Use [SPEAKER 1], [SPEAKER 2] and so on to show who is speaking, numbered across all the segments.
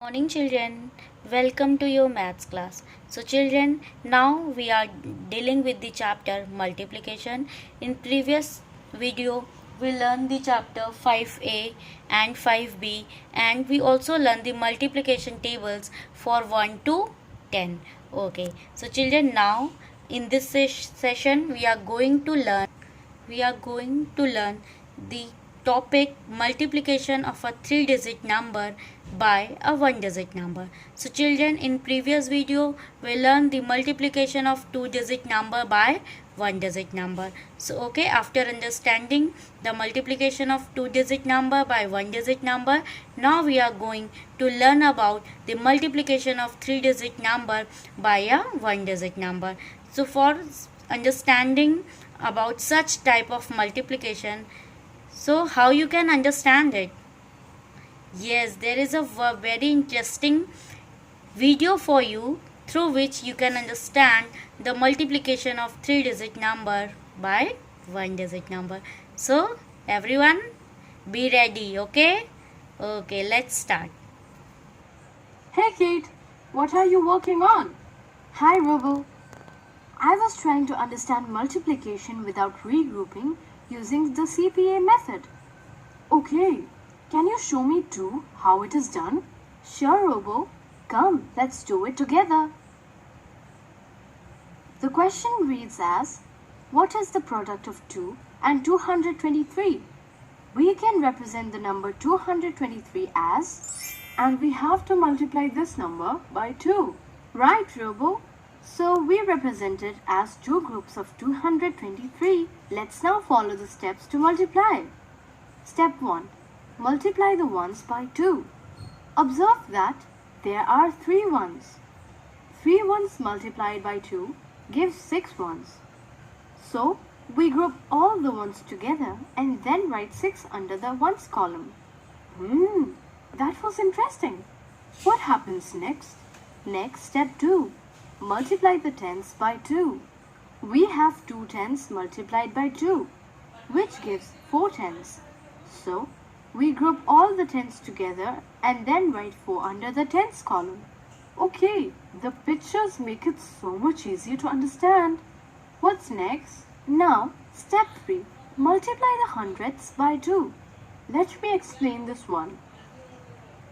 [SPEAKER 1] Morning children, welcome to your maths class. So children, now we are dealing with the chapter multiplication. In previous video we learned the chapter 5a and 5b, and we also learned the multiplication tables for 1 to 10. Okay, so children, now in this session we are going to learn the topic multiplication of a 3-digit number by a 1-digit number. So children, in previous video we learned the multiplication of 2-digit number by 1-digit number. So okay, after understanding the multiplication of 2-digit number by 1-digit number, now we are going to learn about the multiplication of 3-digit number by a 1-digit number. So for understanding about such type of multiplication, so how you can understand it? Yes, there is a very interesting video for you through which you can understand the multiplication of 3-digit number by 1-digit number. So everyone be ready, okay? Okay, let's start.
[SPEAKER 2] Hey Kate, what are you working on?
[SPEAKER 3] Hi Robo. I was trying to understand multiplication without regrouping using the CPA method.
[SPEAKER 2] Okay, can you show me too how it is done?
[SPEAKER 3] Sure Robo, come let's do it together. The question reads as, what is the product of 2 and 223? We can represent the number 223 as,
[SPEAKER 2] and we have to multiply this number by 2.
[SPEAKER 3] Right Robo. So we represent it as two groups of 223. Let's now follow the steps to multiply. Step 1. Multiply the ones by 2. Observe that there are 3 ones. 3 ones multiplied by 2 gives 6 ones. So we group all the ones together and then write 6 under the ones column.
[SPEAKER 2] That was interesting.
[SPEAKER 3] What happens next? Next, step 2. Multiply the tens by 2. We have 2 tens multiplied by 2, which gives 4 tens. So, we group all the tens together and then write 4 under the tens column.
[SPEAKER 2] Okay, the pictures make it so much easier to understand. What's next?
[SPEAKER 3] Now, step 3. Multiply the hundreds by 2.
[SPEAKER 2] Let me explain this one.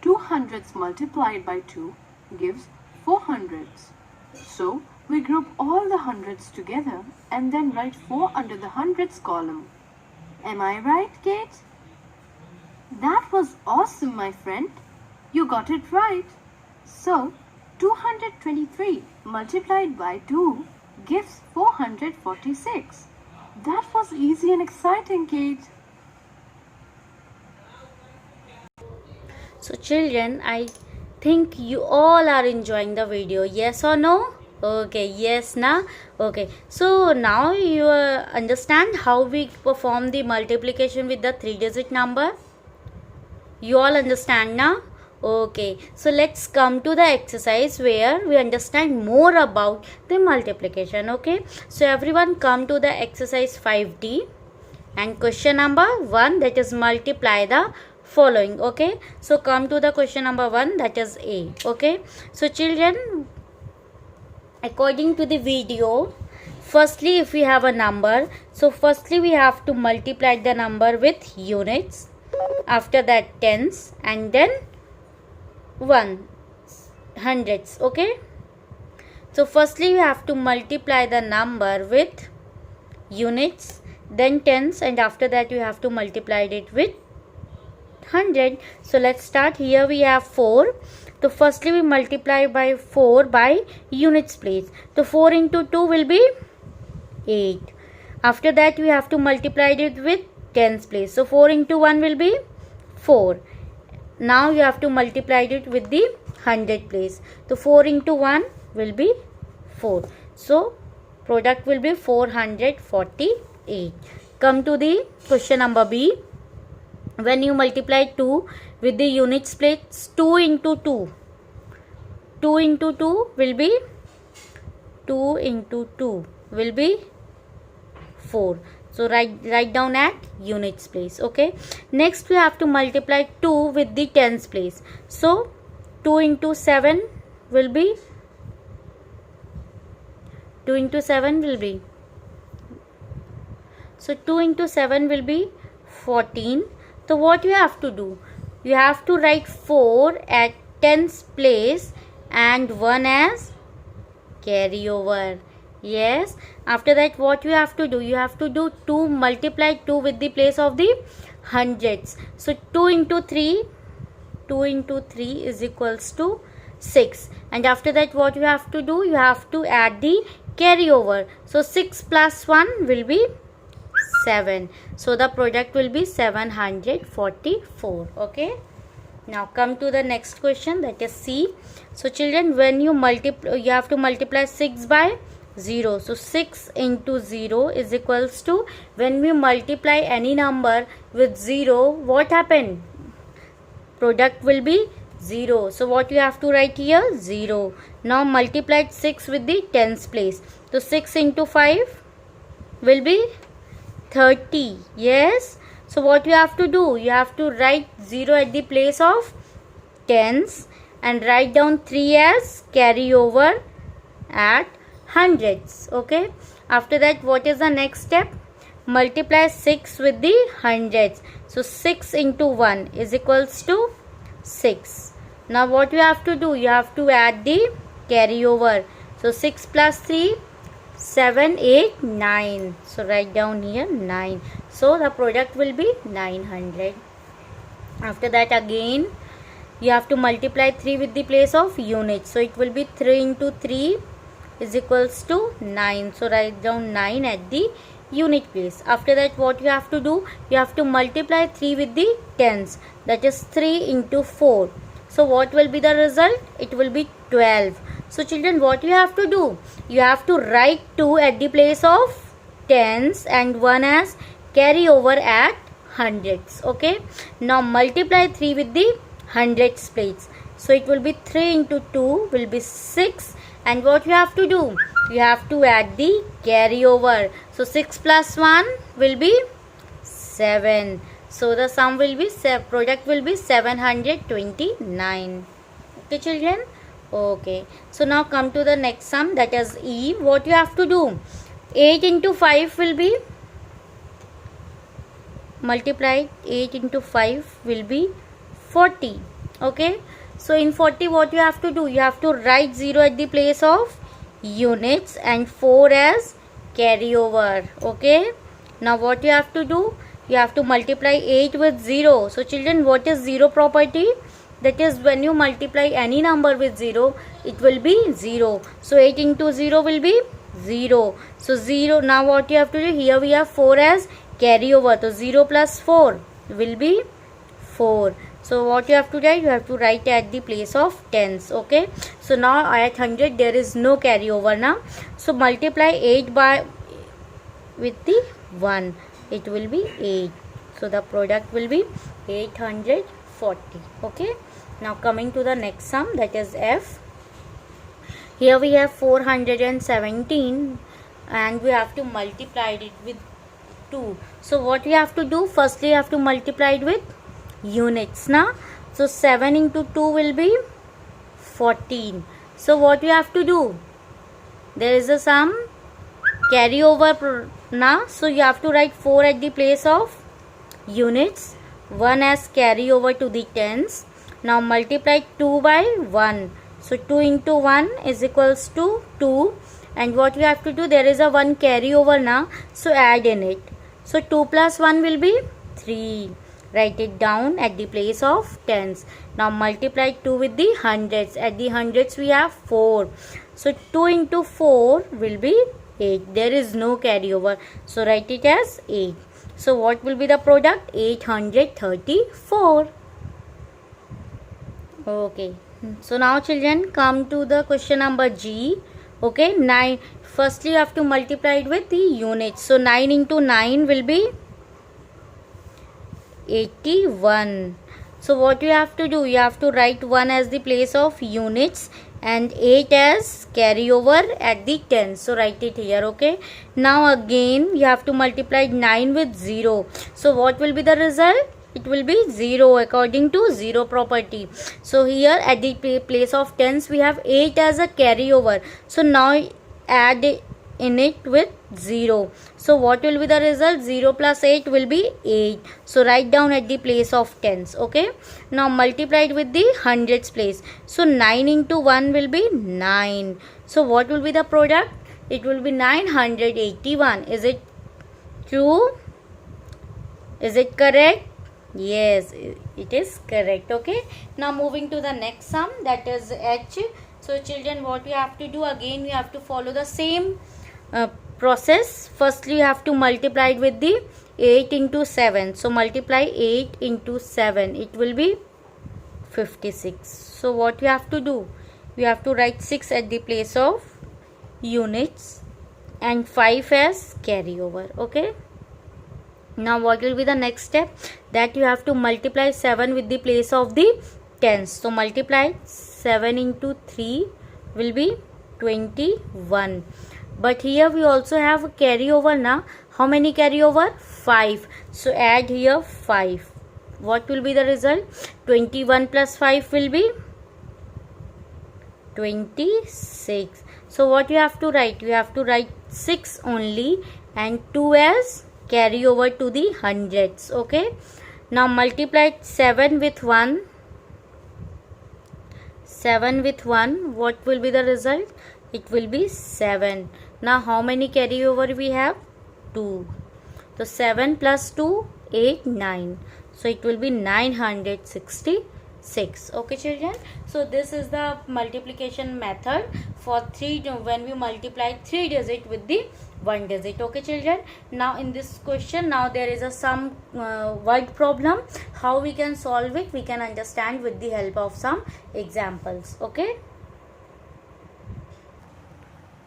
[SPEAKER 2] 2 hundreds multiplied by 2 gives 4 hundreds. So, we group all the hundreds together and then write 4 under the hundreds column.
[SPEAKER 3] Am I right, Kate? That was awesome, my friend. You got it right. So, 223 multiplied by 2 gives 446.
[SPEAKER 2] That was easy and exciting, Kate.
[SPEAKER 1] So children, I think you all are enjoying the video, yes or no? Okay, yes na? Okay, so now you understand how we perform the multiplication with the 3-digit number? You all understand now? Okay, so let's come to the exercise where we understand more about the multiplication. Okay, so everyone come to the exercise 5D and question number 1, that is multiply the following. Okay, so come to the question number 1, that is A. Okay, so children, according to the video, firstly if we have a number, so firstly we have to multiply the number with units, after that tens, and then hundreds. Okay, so firstly we have to multiply the number with units, then tens, and after that you have to multiply it with 100. So let's start. Here we have 4. So firstly we multiply by 4 by units place. So 4 into 2 will be 8. After that we have to multiply it with tens place. So 4 into 1 will be 4. Now you have to multiply it with the 100 place. So 4 into 1 will be 4. So product will be 448. Come to the question number B. When you multiply 2 with the units place, 2 into 2. 2 into 2 will be 4. So write down at units place. Okay. Next we have to multiply 2 with the tens place. So 2 into 7 will be 2 into 7 will be, so 2 into 7 will be 14. So what you have to do, you have to write 4 at tens place and 1 as carryover. Yes, after that what you have to do, you have to do 2 multiply 2 with the place of the hundreds. So 2 into 3 is equals to 6, and after that what you have to do, you have to add the carryover. So 6 plus 1 will be 7. So the product will be 744. Okay. Now come to the next question, that is C. So children, when you multiply, you have to multiply 6 by 0. So 6 into 0 is equals to, when we multiply any number with 0, what happened? Product will be 0. So what you have to write here? 0. Now multiply 6 with the tens place. So 6 into 5 will be 30. Yes. So what you have to do, you have to write 0 at the place of tens and write down 3 as carryover at hundreds. Okay. After that what is the next step? Multiply 6 with the hundreds. So 6 into 1 is equals to 6. Now what you have to do, you have to add the carryover. So 6 plus 3, 7, 8, 9. So write down here 9. So the product will be 900. After that again you have to multiply 3 with the place of units. So it will be 3 into 3 is equals to 9. So write down 9 at the unit place. After that what you have to do, you have to multiply 3 with the tens. That is 3 into 4. So what will be the result? It will be 12. So children, what you have to do, you have to write 2 at the place of tens and 1 as carryover at hundreds. Okay. Now multiply 3 with the hundreds place. So it will be 3 into 2 will be 6. And what you have to do, you have to add the carryover. So 6 plus 1 will be 7. So the sum will be, product will be 729. Okay children. Okay. So now come to the next sum, that is E. What you have to do, 8 into 5 will be, multiply 8 into 5 will be 40. Okay. So in 40 what you have to do, you have to write 0 at the place of units and 4 as carryover. Okay. Now what you have to do, you have to multiply 8 with 0. So children, what is 0 property? That is, when you multiply any number with 0, it will be 0. So 8 into 0 will be 0. So 0. Now what you have to do, here we have 4 as carryover. So 0 plus 4 will be 4. So what you have to write, you have to write at the place of tens. Okay. So now at 100 there is no carryover now. So multiply 8 by with the 1. It will be 8. So the product will be 840. Okay. Now coming to the next sum, that is F. Here we have 417 and we have to multiply it with 2. So what we have to do, firstly you have to multiply it with units now. So 7 into 2 will be 14. So what you have to do, there is a sum carryover now. So you have to write 4 at the place of units, 1 as carryover to the tens. Now multiply 2 by 1. So 2 into 1 is equals to 2. And what you have to do, there is a 1 carryover now. So add in it. So 2 plus 1 will be 3. Write it down at the place of tens. Now multiply 2 with the hundreds. At the hundreds we have 4. So 2 into 4 will be 8. There is no carryover. So write it as 8. So what will be the product? 834. Okay. So now children, come to the question number G. Okay. 9. Firstly you have to multiply it with the units. So 9 into 9 will be 81. So what you have to do, you have to write 1 as the place of units and 8 as carryover at the tens. So write it here. Okay. Now again you have to multiply 9 with 0. So what will be the result? it will be 0 according to 0 property. So here at the place of tens we have 8 as a carryover. So now add in it with 0. So what will be the result? 0 plus 8 will be 8. So write down at the place of tens. Okay. Now multiply it with the hundreds place. So 9 into 1 will be 9. So what will be the product? It will be 981. Is it true? Is it correct? Yes, it is correct. Okay. Now moving to the next sum, that is H. So children, what you have to do, again you have to follow the same process. Firstly you have to multiply it with the 8 into 7. So multiply 8 into 7. It will be 56. So what you have to do? You have to write 6 at the place of units and 5 as carryover. Okay. Now what will be the next step? That you have to multiply 7 with the place of the tens. So multiply 7 into 3 will be 21. But here we also have a carryover now. How many carryover? 5. So add here 5. What will be the result? 21 plus 5 will be 26. So what you have to write? You have to write 6 only and 2 as carryover to the hundreds. Okay. Now multiply 7 with 1. 7 with 1. What will be the result? It will be 7. Now how many carryover we have? 2. So 7 plus 2, 8, 9. So it will be 966. Okay children. So this is the multiplication method for 3 when we multiply 3 digit with the 1 digit. Okay children. Now in this question, now there is a some word problem. How we can solve it? We can understand with the help of some examples. Okay.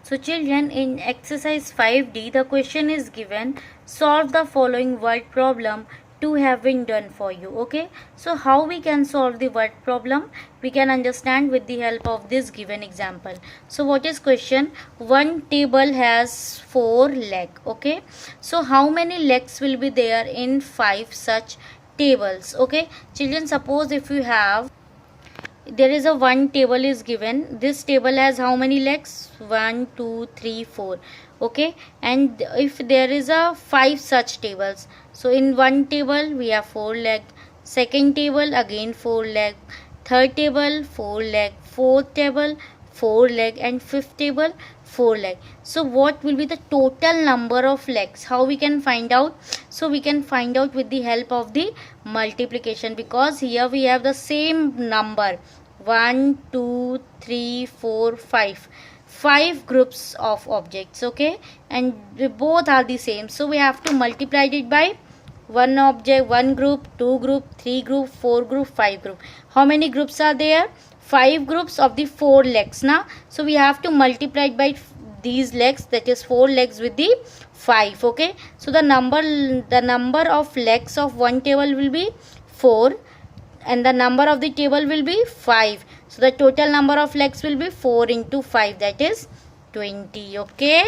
[SPEAKER 1] So children, in exercise 5D, the question is given, solve the following word problem. 2 have been done for you. Okay. So how we can solve the word problem? We can understand with the help of this given example. So what is question? One table has 4 legs. Okay. So how many legs will be there in 5 such tables? Okay. Children, suppose if you have, there is a one table is given. This table has how many legs? 1, 2, 3, 4. Okay. And if there is a 5 such tables, so in one table we have 4 legs. Second table again 4 legs. Third table 4 legs. Fourth table 4 legs. And fifth table 4 legs. So what will be the total number of legs? How we can find out? So we can find out with the help of the multiplication, because here we have the same number. 1, 2, 3, 4, 5. 5 groups of objects. Okay. And they both are the same. So we have to multiply it by one object, one group, 2 group, 3 group, 4 group, 5 group. How many groups are there? 5 groups of the 4 legs now. So we have to multiply it by these legs, that is 4 legs with the 5. Okay. So the number of legs of one table will be 4 and the number of the table will be 5. So the total number of legs will be 4 into 5, that is 20. Okay.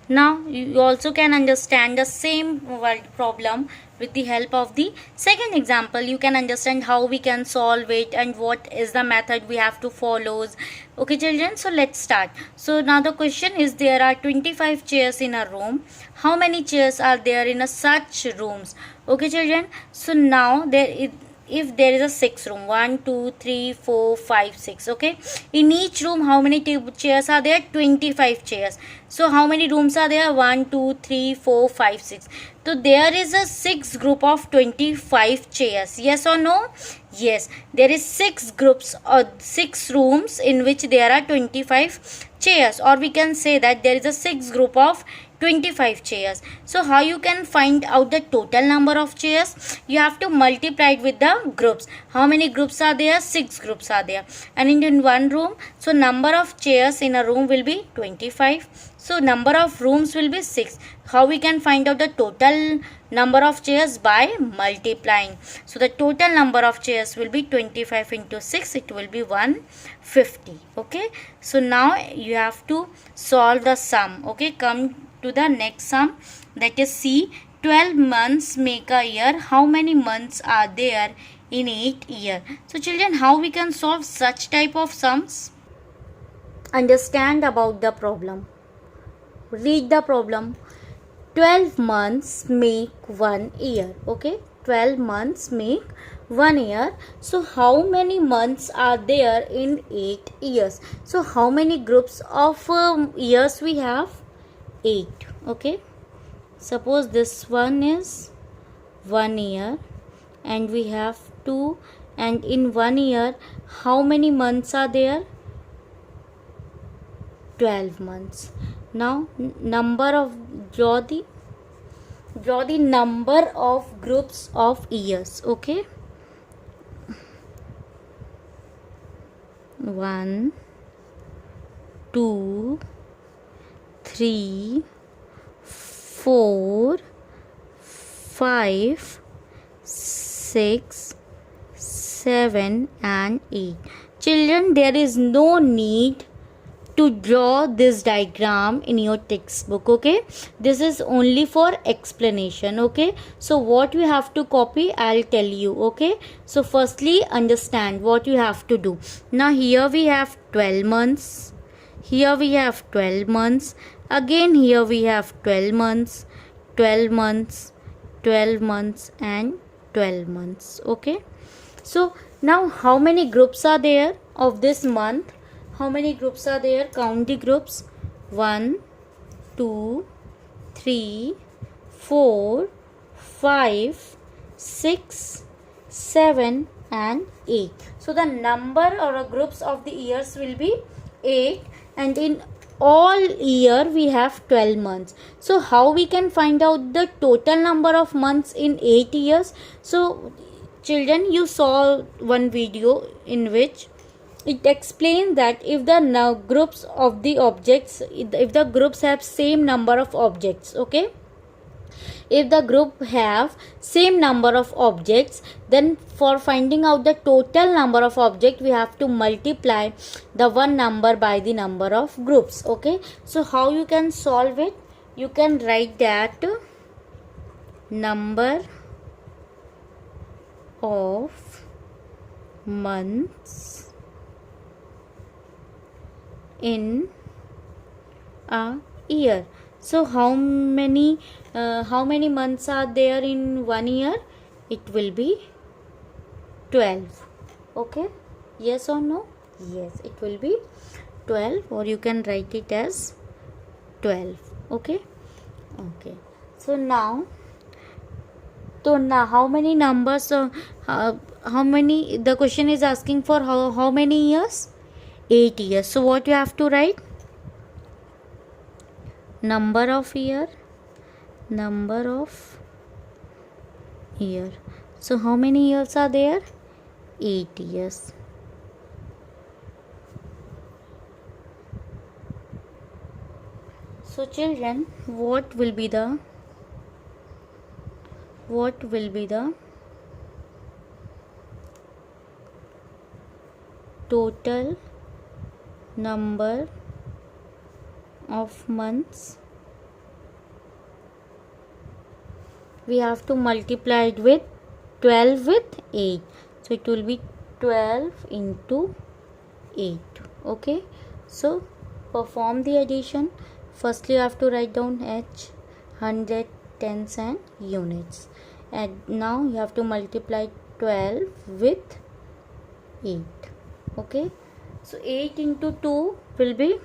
[SPEAKER 1] Now you also can understand the same word problem with the help of the second example. You can understand how we can solve it and what is the method we have to follow. Okay children, so let's start. So now the question is, there are 25 chairs in a room. How many chairs are there in a such rooms? Okay children, so now if there is a 6 room, 1, 2, 3, 4, 5, 6. Okay. In each room, how many chairs are there? 25 chairs. So how many rooms are there? 1, 2, 3, 4, 5, 6. So there is a 6 group of 25 chairs. Yes or no? Yes. There is 6 groups or 6 rooms in which there are 25 chairs, or we can say that there is a 6 group of 25 chairs. So how you can find out the total number of chairs? You have to multiply it with the groups. How many groups are there? 6 groups are there. And in one room, so number of chairs in a room will be 25. So number of rooms will be 6. How we can find out the total number of chairs? By multiplying. So the total number of chairs will be 25 into 6. It will be 150. Okay. So now you have to solve the sum. Okay. Come to the next sum, that is C. 12 months make a year. How many months are there in 8 years? So children, how we can solve such type of sums? Understand about the problem. Read the problem. 12 months make 1 year. Okay, 12 months make 1 year. So how many months are there in 8 years? So how many groups of years we have? 8. Okay, suppose this one is 1 year and we have 2, and in 1 year how many months are there? 12 months. Now draw the number of groups of years. Okay, 1, 2, 3, 4, 5, 6, 7 and 8. Children, there is no need to draw this diagram in your textbook. Okay, this is only for explanation. Okay, so what you have to copy, I'll tell you. Okay, so firstly understand what you have to do. Now here we have 12 months, here we have 12 months, again here we have 12 months, 12 months, 12 months and 12 months. Okay, so now how many groups are there of this month? How many groups are there? Count the groups. 1, 2, 3, 4, 5, 6, 7 and 8. So the number or groups of the years will be 8, and in all year we have 12 months. So how we can find out the total number of months in 8 years? So children, you saw one video in which it explains that if the groups of the objects, if the groups have same number of objects, okay, if the group have same number of objects, then for finding out the total number of objects, we have to multiply the one number by the number of groups. Okay, so how you can solve it? You can write that number of months in a year. So how many months are there in 1 year? It will be 12. Okay, yes or no? Yes, it will be 12, or you can write it as 12. Okay, okay. So now how many numbers? How many? The question is asking for how many years? 8 years. So what you have to write? Number of year. So how many years are there? 8 years. So children, what will be the total number of months? We have to multiply it with 12 with 8. So it will be 12 into 8. Okay, so perform the addition. Firstly, you have to write down H, 100, tens and units. And now you have to multiply 12 with 8. Okay, so 8 into 2 will be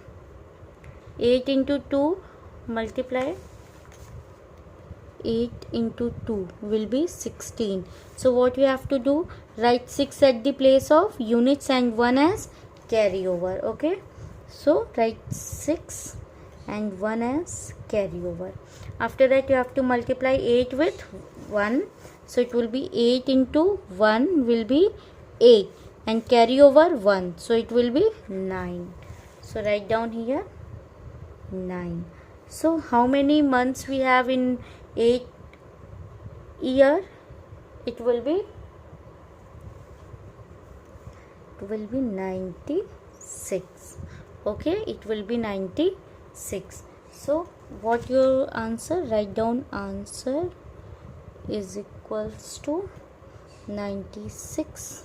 [SPEAKER 1] 8 into 2 multiply 8 into 2 will be 16. So what we have to do? Write 6 at the place of units and 1 as carryover. Okay, so write 6 and 1 as carryover. After that, you have to multiply 8 with 1. So it will be 8 into 1 will be 8 and carry over 1. So it will be 9. So write down here 9. So how many months we have in 8 year? It will be 96. Okay, it will be 96. So what your answer? Write down answer is equals to 96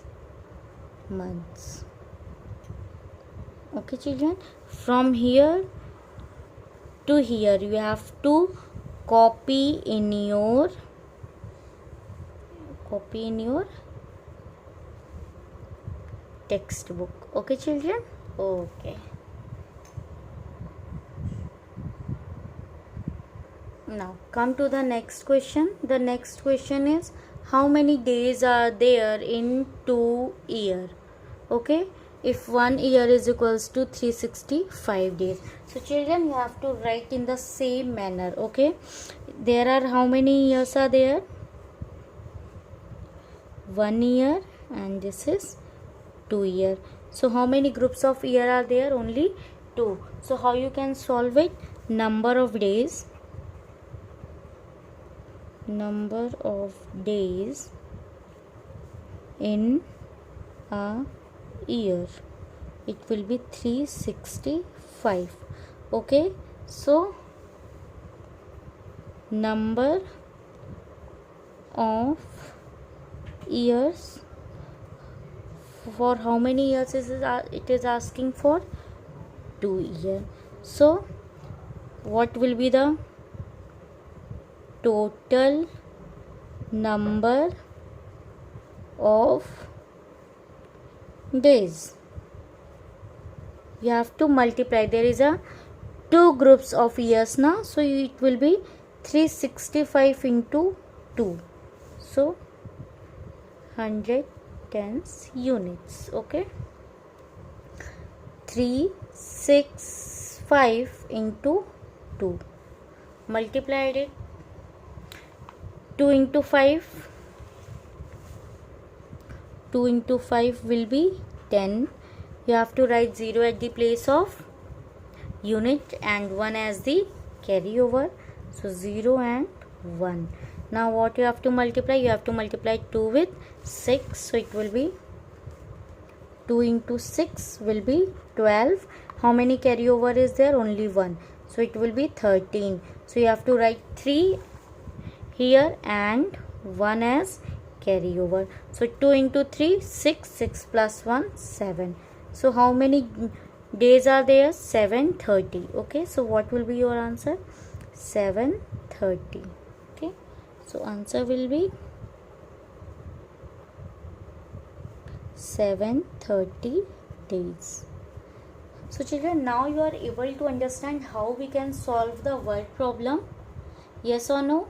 [SPEAKER 1] months. Okay children, from here to here you have to copy in your textbook. Okay children, okay. Now come to the next question. The next question is, how many days are there in 2 years? Okay, if 1 year is equals to 365 days. So children, you have to write in the same manner. Okay, there are how many years are there? 1 year, and this is 2 year. So how many groups of year are there? Only 2. So how you can solve it? Number of days in a year, it will be 365. Okay, so number of years, for how many years it is asking for? 2 years. So what will be the total number of days? You have to multiply. There is a 2 groups of years now, so it will be 365 into 2, so 100 tens units. Okay, 365 into 2, multiplied it. 2 into 5 will be 10. You have to write 0 at the place of unit and 1 as the carryover. So 0 and 1. Now what you have to multiply? You have to multiply 2 with 6. So it will be 2 into 6 will be 12. How many carryover is there? Only 1. So it will be 13. So you have to write 3 here and 1 as carryover. So 2 into 3, 6. 6 plus 1, 7. So how many days are there? 730. Okay, so what will be your answer? 730. Okay, so answer will be 730 days. So children, now you are able to understand how we can solve the word problem. Yes or no?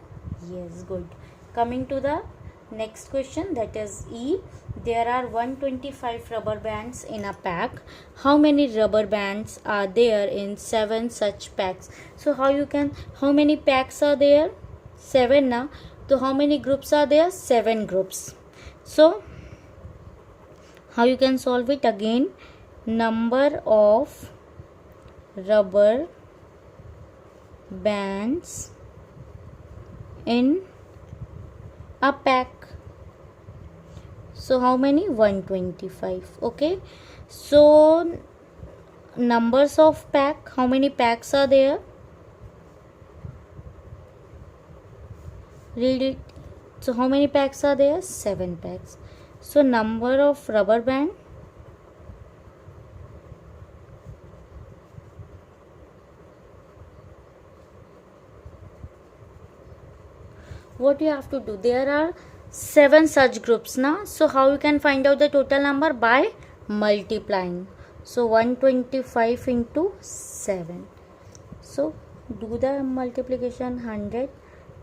[SPEAKER 1] Yes, good. Coming to the next question, that is E. There are 125 rubber bands in a pack. How many rubber bands are there in 7 such packs? So how many packs are there? 7 now. So how many groups are there? 7 groups. So how you can solve it? Again, number of rubber bands in a pack. So how many? 125. Okay, so numbers of pack, how many packs are there? Read it. So how many packs are there? 7 packs. So number of rubber band, what you have to do? There are 7 such groups now. So how you can find out the total number? By multiplying. So 125 into 7. So do the multiplication, 100,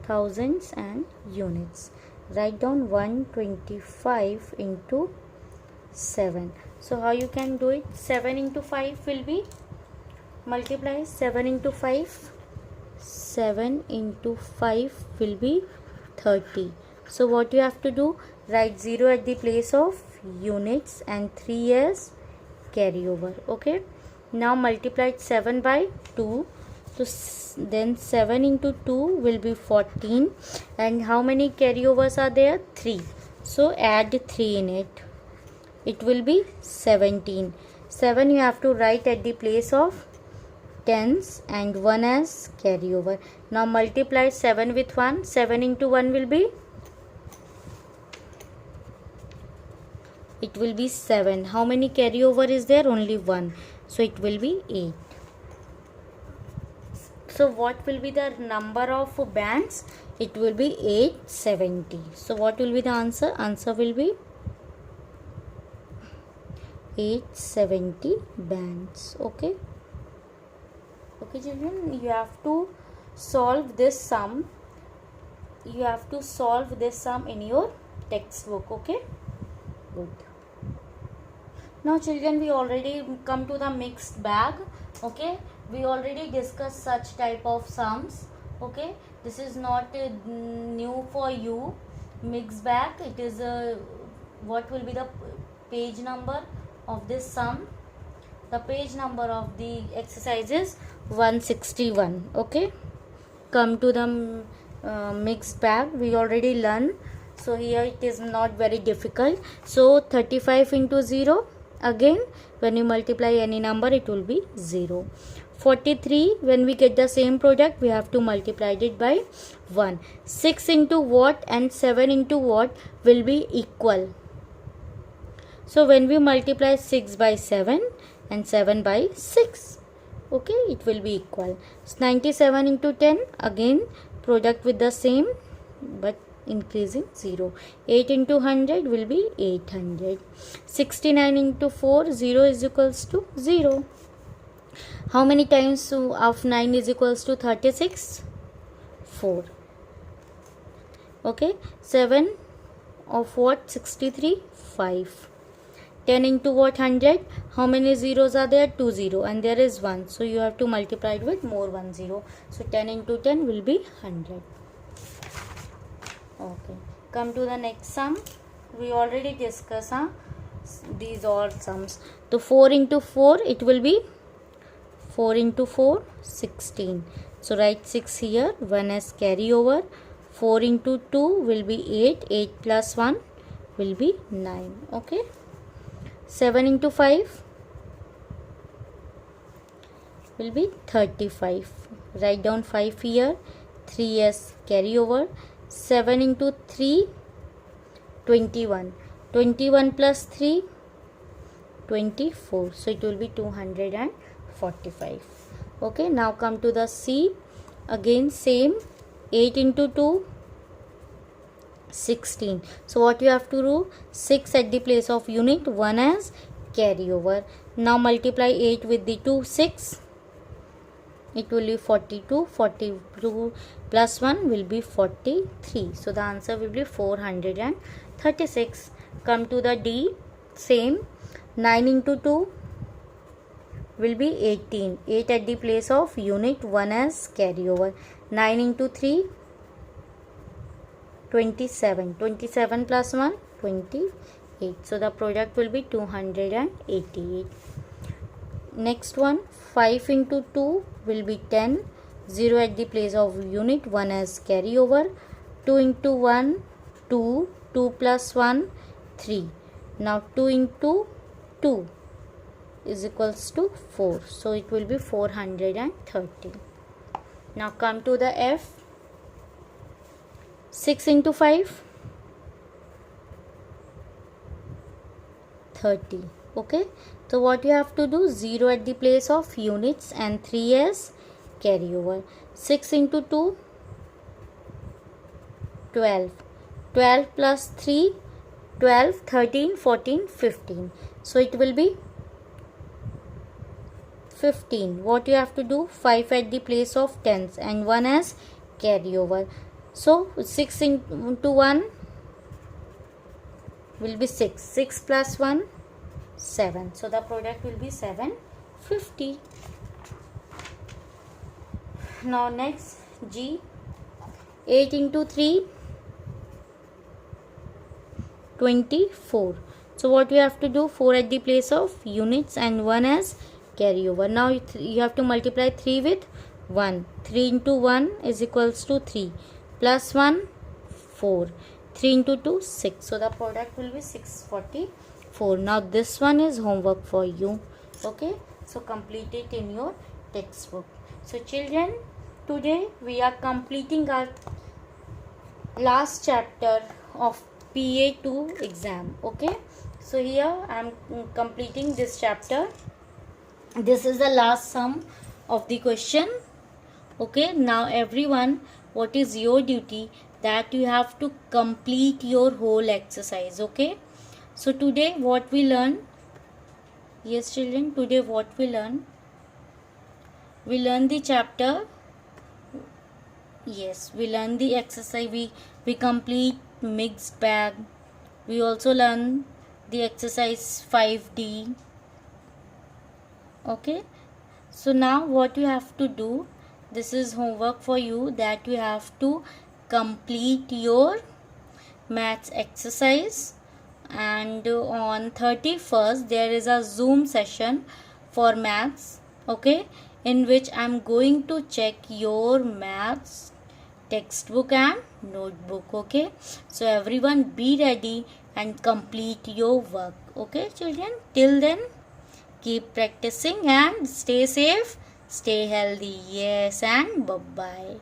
[SPEAKER 1] thousands and units. Write down 125 into 7. So how you can do it? 7 into 5 will be, multiply 7 into 5. 7 into 5 will be 30. So what you have to do? Write 0 at the place of units and 3 as carryover. Okay, now multiply 7 by 2. So then 7 into 2 will be 14. And how many carryovers are there? 3. So add 3 in it. It will be 17. 7 you have to write at the place of tens and 1 as carryover. Now multiply 7 with 1. 7 into 1 will be it will be 7. How many carryover is there? Only 1. So it will be 8. So what will be the number of bands? It will be 870. So what will be the answer? Answer will be 870 bands. Okay. Okay children, you have to solve this sum. You have to solve this sum in your textbook. Okay. Good. Now children, we already come to the mixed bag. Okay, we already discussed such type of sums. Okay, this is not new for you. Mixed bag, it is what will be the page number of this sum? The page number of the exercise is 161. Okay, come to the mixed bag. We already learned, so here it is not very difficult. So 35 into 0, again when you multiply any number it will be 0. 43, when we get the same product we have to multiply it by 1. 6 into what and 7 into what will be equal. So when we multiply 6 by 7 and 7 by 6, okay, it will be equal. 97 into 10, again product with the same but increasing 0. 8 into 100 will be 800. 69 into 4, 0 is equals to 0. How many times of 9 is equals to 36? 4. Okay, 7 of what? 63? 5. 10 into what? 100. How many zeros are there? 2 0 and there is 1. So you have to multiply it with more 1 0. So 10 into 10 will be 100. Okay, come to the next sum. We already discussed these all sums. So 4 into 4, it will be 4 into 4, 16. So write 6 here, 1 as carryover. 4 into 2 will be 8. 8 plus 1 will be 9. Okay. 7 into 5 will be 35. Write down 5 here. 3 as carryover. 7 into 3, 21. 21 plus 3, 24. So it will be 245. Okay, now come to the C. Again same. 8 into 2, 16. So what you have to do? 6 at the place of unit, 1 as carryover. Now multiply 8 with the 2, 6. It will be 42. 42 plus 1 will be 43. So the answer will be 436. Come to the D. Same. 9 into 2 will be 18. 8 at the place of unit, 1 as carryover. 9 into 3, 27. 27 plus 1, 28. So the product will be 288. Next one, 5 into 2 will be 10. 0 at the place of unit, 1 as carryover. 2 into 1, 2. 2 plus 1, 3. Now 2 into 2 is equals to 4. So it will be 430. Now come to the F. 6 into 5, 30. Okay. So what you have to do? 0 at the place of units and 3 as carryover. 6 into 2, 12. 12 plus 3, 12, 13, 14, 15. So it will be 15. What you have to do? 5 at the place of tens and 1 as carryover. So 6 into 1 will be 6. 6 plus 1, 7. So the product will be 750. Now next G. 8 into 3, 24. So what you have to do? 4 at the place of units and 1 as carryover. Now you have to multiply 3 with 1. 3 into 1 is equals to 3. Plus 1, 4. 3 into 2, 6. So the product will be 644. Now this one is homework for you. Okay. So complete it in your textbook. So children, today we are completing our last chapter of PA2 exam. Okay. So here I am completing this chapter. This is the last sum of the question. Okay, now everyone, what is your duty? That you have to complete your whole exercise. Okay, so today what we learn? Yes children, today what we learn? We learn the chapter. Yes, we learn the exercise. We complete mixed bag. We also learn the exercise 5D. Okay, so now what you have to do, this is homework for you, that you have to complete your maths exercise, and on 31st there is a Zoom session for maths, okay, in which I am going to check your maths textbook and notebook. Okay, so everyone be ready and complete your work. Okay children, till then keep practicing and stay safe, stay healthy. Yes, and bye bye.